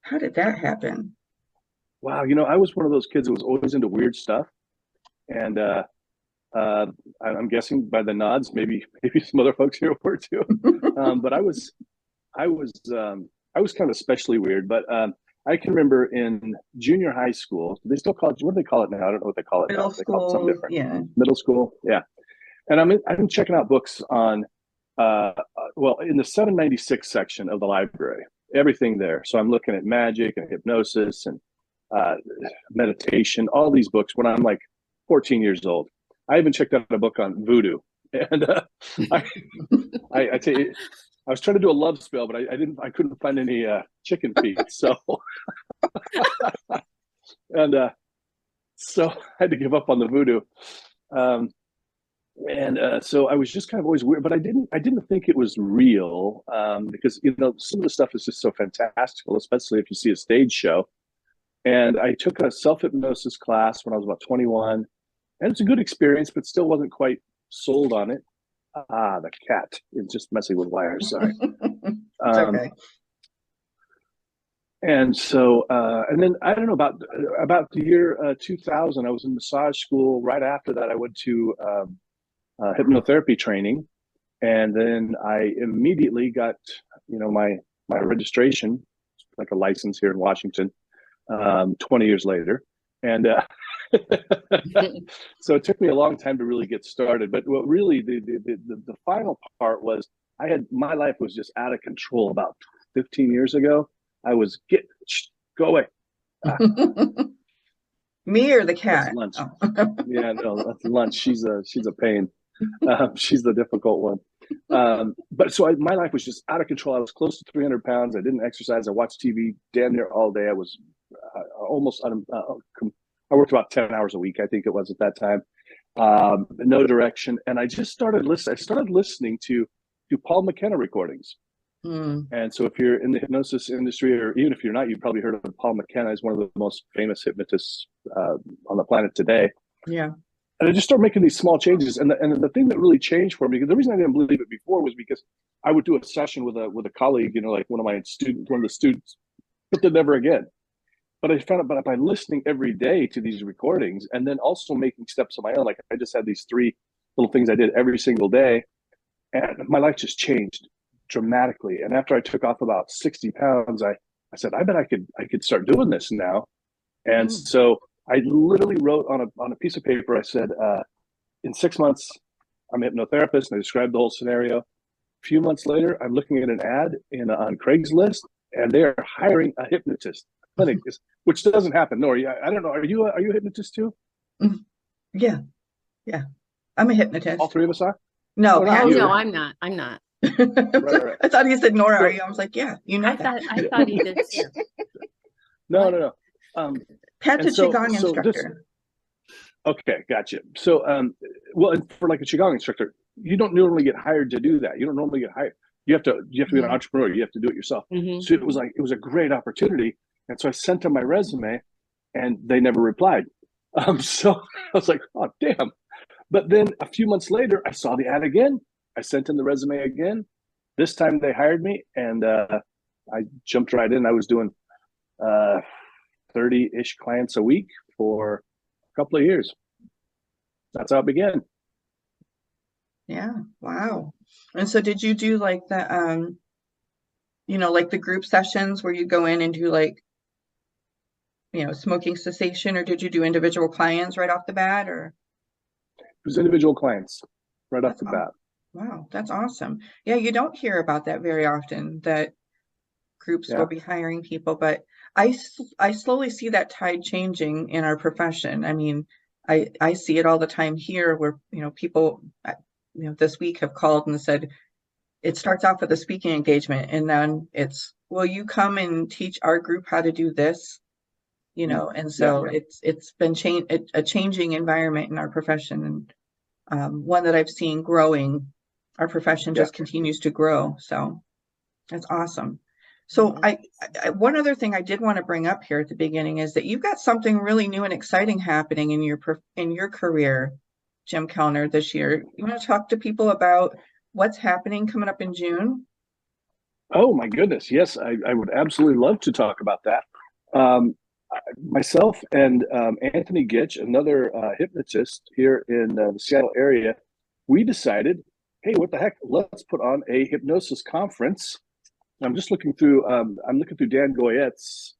How did that happen? Wow, I was one of those kids that was always into weird stuff, and I'm guessing by the nods, maybe some other folks here were too. But I was I was kind of especially weird. But I can remember in junior high school, they still call it, what do they call it now? I don't know what they call it Middle now. They call it something school, different. yeah. Middle school, yeah. And I'm checking out books on well, in the 796 section of the library, everything there. So I'm looking at magic and hypnosis and uh, meditation, all these books when I'm like 14 years old. I even checked out a book on voodoo, and I, I tell you, I was trying to do a love spell, but I couldn't find any chicken feet. So, and so I had to give up on the voodoo. Um, and so I was just kind of always weird, but I didn't think it was real because some of the stuff is just so fantastical, especially if you see a stage show. And I took a self hypnosis class when I was about 21, and it's a good experience, but still wasn't quite sold on it. Ah, the cat is just messing with wires. Sorry. It's Um, okay. and so, and then I don't know about the year 2000, I was in massage school. Right after that, I went to hypnotherapy training, and then I immediately got my registration, like a license here in Washington, 20 years later. And so it took me a long time to really get started. But what really the final part was my life was just out of control about 15 years ago. I was go away. Ah, Me or the that's cat? lunch. Oh. Yeah, no, that's lunch. She's a pain. She's the difficult one. But so my life was just out of control. I was close to 300 pounds. I didn't exercise. I watched TV damn near all day. I was almost I worked about 10 hours a week, I think it was at that time. No direction. And I just started listening. I started listening to Paul McKenna recordings. Mm, And so if you're in the hypnosis industry, or even if you're not, you've probably heard of Paul McKenna. He's one of the most famous hypnotists on the planet today. yeah. And I just started making these small changes. And the thing that really changed for me, the reason I didn't believe it before was because I would do a session with a colleague, like one of the students, but then never again. But I found out, but by listening every day to these recordings and then also making steps of my own, like I just had these 3 little things I did every single day, and my life just changed dramatically. And after I took off about 60 pounds, I said, I bet I could start doing this now. And Mm. so I literally wrote on a piece of paper, I said, in 6 months, I'm a hypnotherapist, and I described the whole scenario. A few months later, I'm looking at an ad on Craigslist, and they're hiring a hypnotist clinic, which doesn't happen. Nora, I don't know. Are you a hypnotist too? Yeah, yeah. I'm a All hypnotist. 3 of us are? No, Oh, Pat. Oh you. no, I'm not. I'm not. Right. I thought he said Nora, So, are you? I was like, yeah, you know that. I thought he did too. no. Pat's a And so Qigong this, instructor. okay, gotcha. So, well, and for like a Qigong instructor, you don't normally get hired to do that. You don't normally get hired. You have to be an entrepreneur. You have to do it yourself. Mhm. So it was a great opportunity. And so I sent them my resume, and they never replied. So I was like, oh damn. But then a few months later, I saw the ad again. I sent in the resume again. This time they hired me, and I jumped right in. I was doing 30-ish clients a week for a couple of years. That's how it began. Yeah, wow. And so did you do like the like the group sessions where you go in and do like, smoking cessation, or did you do individual clients right off the bat, or? It was individual clients right off That's the bat. Wow, that's awesome. Yeah, you don't hear about that very often, that groups Yeah. will be hiring people, but I slowly see that tide changing in our profession. I mean, I see it all the time here where, people, this week have called and said, it starts off with a speaking engagement and then it's, will you come and teach our group how to do this? And so it's been a changing environment in our profession, and one that I've seen growing. Our profession just continues to grow. So that's awesome. So I one other thing I did want to bring up here at the beginning is that you've got something really new and exciting happening in your career, Jim Kellner, this year. You want to talk to people about what's happening coming up in June? Oh my goodness. Yes, I would absolutely love to talk about that. Um, Myself and Anthony Gitch, another hypnotist here in the Seattle area, we decided, hey, what the heck? Let's put on a hypnosis conference. I'm looking through Dan Goyette's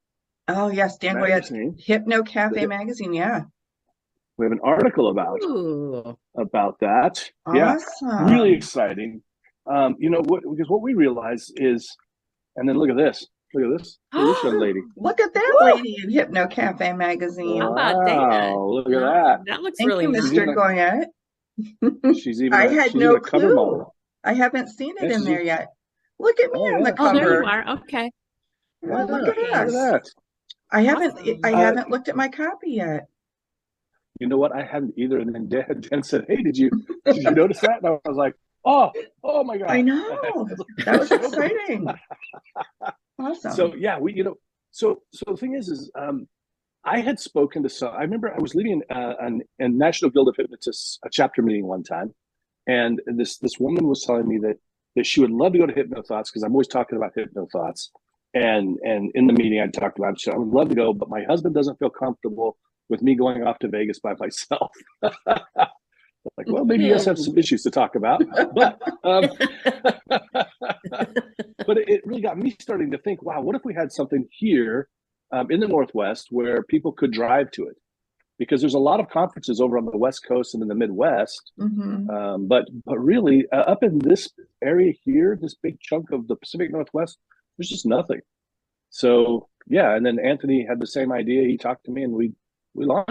Oh yes, Dan Goyette's magazine. Hypno Cafe magazine. Yeah. We have an article Ooh. about that. Yeah, really Awesome. exciting. Because what we realize is, and then look at this. Look at this young lady. Look at that Woo! lady in Hypno Cafe magazine. How about that? Wow, look at No, that. that looks Thank really you, nice. Mr. Goyette. I had She's even no a cover clue. model. I haven't seen it Yeah, in there yet. Look at me oh on the yeah, Oh, there you cover. are. Okay. yeah, Oh, look look at at us. that. I Awesome. haven't looked at my copy yet. You know what? I hadn't either. And then Dan said, "Hey, did you notice that?" And I was like, "Oh my I god!" know. That was exciting. Awesome. So yeah, so the thing is I had spoken to some. I remember I was leading a National Guild of Hypnotists a chapter meeting one time, and this woman was telling me that she would love to go to Hypnothoughts because I'm always talking about Hypnothoughts, and in the meeting I talked about, so I would love to go, but my husband doesn't feel comfortable with me going off to Vegas by myself. Like, well, maybe you guys have some issues to talk about, but but it really got me starting to think, wow, what if we had something here in the Northwest where people could drive to it? Because there's a lot of conferences over on the West Coast and in the Midwest, but really up in this area here, this big chunk of the Pacific Northwest, there's just nothing. So yeah, and then Anthony had the same idea. He talked to me, and we launched